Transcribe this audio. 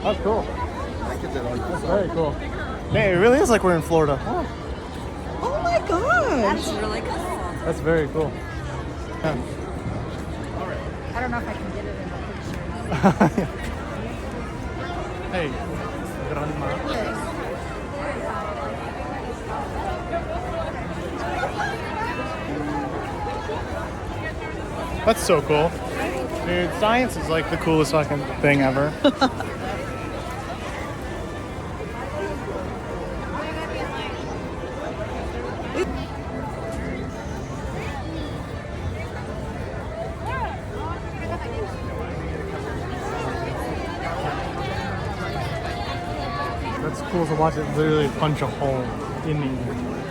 That's cool. That's very cool. Hey, it really is like we're in Florida. Oh my god! That's really cool. That's very cool. Yeah. I don't know if I can get it in the picture. Hey, grandma. That's so cool. Dude, science is like the coolest fucking thing ever. That's cool to watch it literally punch a hole in the air.